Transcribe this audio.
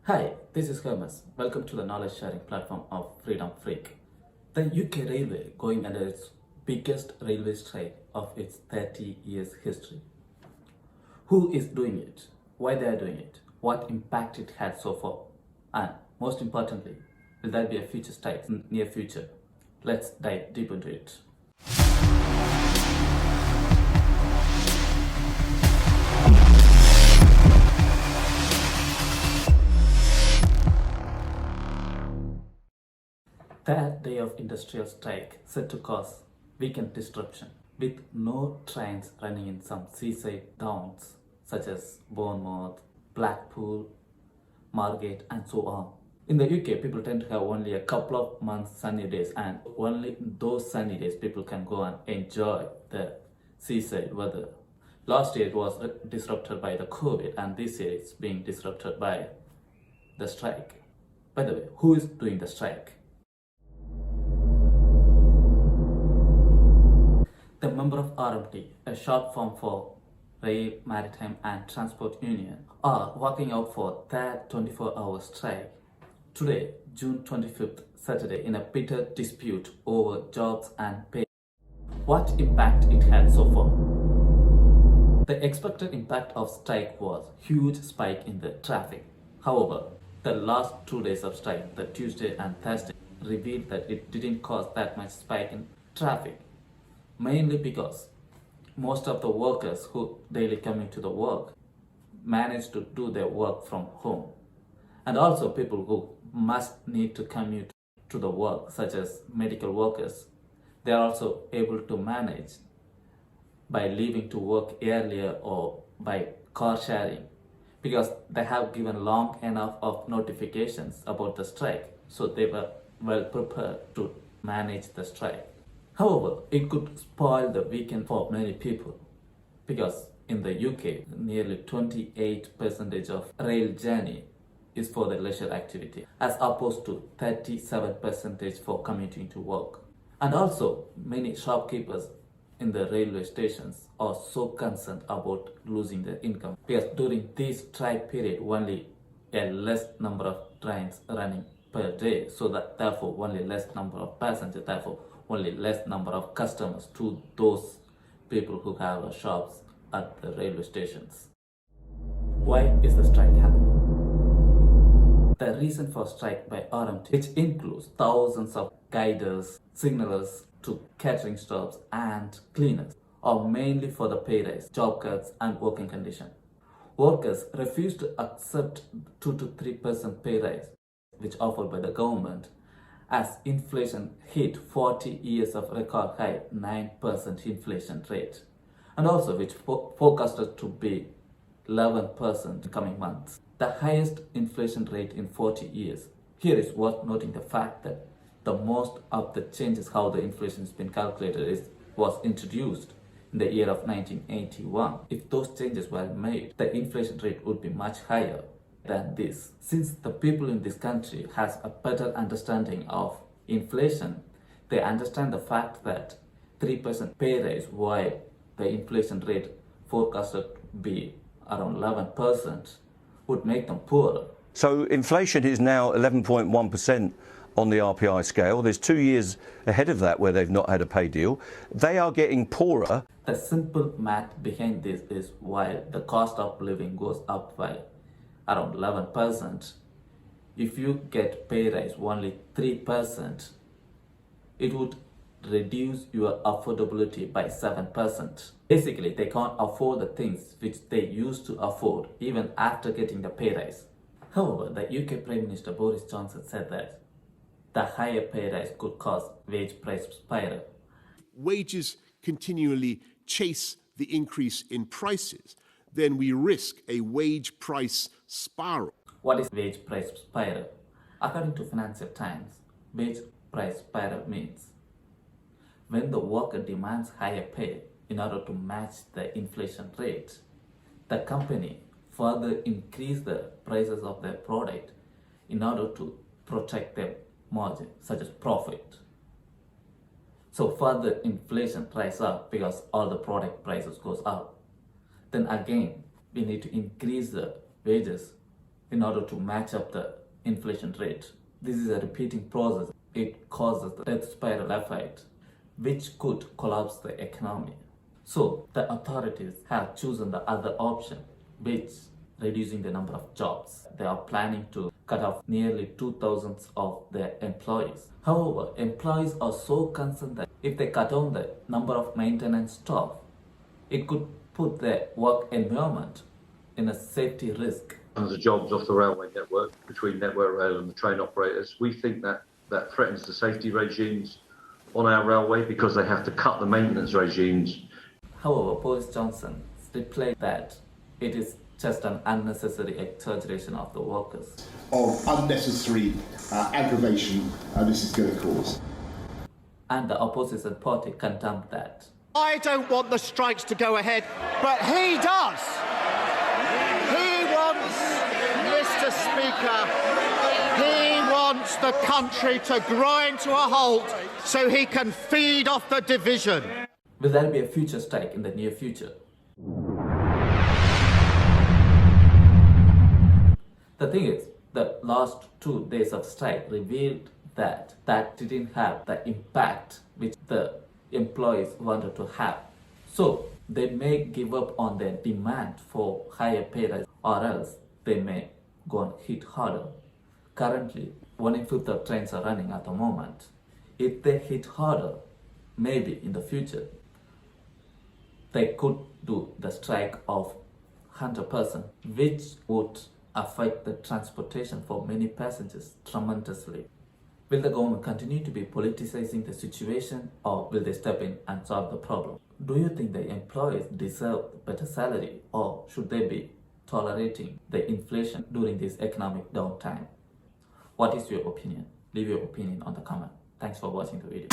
Hi, this is Hermes. Welcome to the knowledge sharing platform of Freedom Freak. The UK Railway going under its biggest railway strike of its 30 years history. Who is doing it? Why they are doing it? What impact it had so far? And most importantly, will there be a future strike in near future? Let's dive deep into it. Third day of industrial strike set to cause weekend disruption, with no trains running in some seaside towns such as Bournemouth, Blackpool, Margate, and so on. In the UK, people tend to have only a couple of months sunny days, and only those sunny days people can go and enjoy the seaside weather. Last year it was disrupted by the COVID, and this year it's being disrupted by the strike. By the way, who is doing the strike? The member of RMT, a short form for Rail, Maritime and Transport Union, are walking out for their 24-hour strike today, June 25th, Saturday, in a bitter dispute over jobs and pay. What impact it had so far? The expected impact of strike was huge spike in the traffic. However, the last 2 days of strike, the Tuesday and Thursday, revealed that it didn't cause that much spike in traffic. Mainly because most of the workers who daily commute to the work manage to do their work from home. And also people who must need to commute to the work, such as medical workers, they are also able to manage by leaving to work earlier or by car sharing, because they have given long enough of notifications about the strike, so they were well prepared to manage the strike. However, it could spoil the weekend for many people, because in the UK, nearly 28% of rail journey is for the leisure activity, as opposed to 37% for commuting to work. And also, many shopkeepers in the railway stations are so concerned about losing their income, because during this strike period, only a less number of trains running per day, so that therefore only less number of passengers, therefore only less number of customers to those people who have shops at the railway stations. Why is the strike happening? The reason for strike by RMT, which includes thousands of guiders, signalers to catering stops and cleaners, are mainly for the pay rise, job cuts and working condition. Workers refuse to accept 2 to 3% pay rise, which offered by the government, as inflation hit 40 years of record high 9% inflation rate, and also which forecasted to be 11% in coming months, the highest inflation rate in 40 years. Here is worth noting the fact that the most of the changes how the inflation has been calculated was introduced in the year of 1981. If those changes were made, the inflation rate would be much higher than this. Since the people in this country has a better understanding of inflation, they understand the fact that 3% pay raise, while the inflation rate forecasted to be around 11%, would make them poorer. So inflation is now 11.1% on the RPI scale. There's 2 years ahead of that where they've not had a pay deal. They are getting poorer. The simple math behind this is, while the cost of living goes up by around 11%, if you get pay rise only 3%, it would reduce your affordability by 7%. Basically, they can't afford the things which they used to afford even after getting the pay rise. However, the UK Prime Minister Boris Johnson said that the higher pay rise could cause wage price spiral. Wages continually chase the increase in prices, then we risk a wage price spiral. What is wage price spiral? According to Financial Times, wage price spiral means when the worker demands higher pay in order to match the inflation rate, the company further increase the prices of their product in order to protect their margin, such as profit. So further inflation rise up because all the product prices goes up. Then again, we need to increase the wages in order to match up the inflation rate. This is a repeating process. It causes the death spiral effect, which could collapse the economy. So the authorities have chosen the other option, which reducing the number of jobs. They are planning to cut off nearly 2,000 of their employees. However, employees are so concerned that if they cut down the number of maintenance staff, it could put their work environment in a safety risk. The jobs off the railway network between Network Rail and the train operators. We think that threatens the safety regimes on our railway because they have to cut the maintenance regimes. However, Boris Johnson replied that it is just an unnecessary exaggeration of the workers. Of unnecessary aggravation this is going to cause. And the opposition party condemned that. I don't want the strikes to go ahead, but he does. He wants, Mr. Speaker, he wants the country to grind to a halt so he can feed off the division. Will there be a future strike in the near future? The thing is, the last 2 days of strike revealed that didn't have the impact which the employees wanted to have. So they may give up on their demand for higher pay rise, or else they may go and hit harder. Currently, 1 in 5 of trains are running at the moment. If they hit harder, maybe in the future, they could do the strike of 100%, which would affect the transportation for many passengers tremendously. Will the government continue to be politicizing the situation, or will they step in and solve the problem? Do you think the employees deserve better salary, or should they be tolerating the inflation during this economic downtime? What is your opinion? Leave your opinion on the comment. Thanks for watching the video.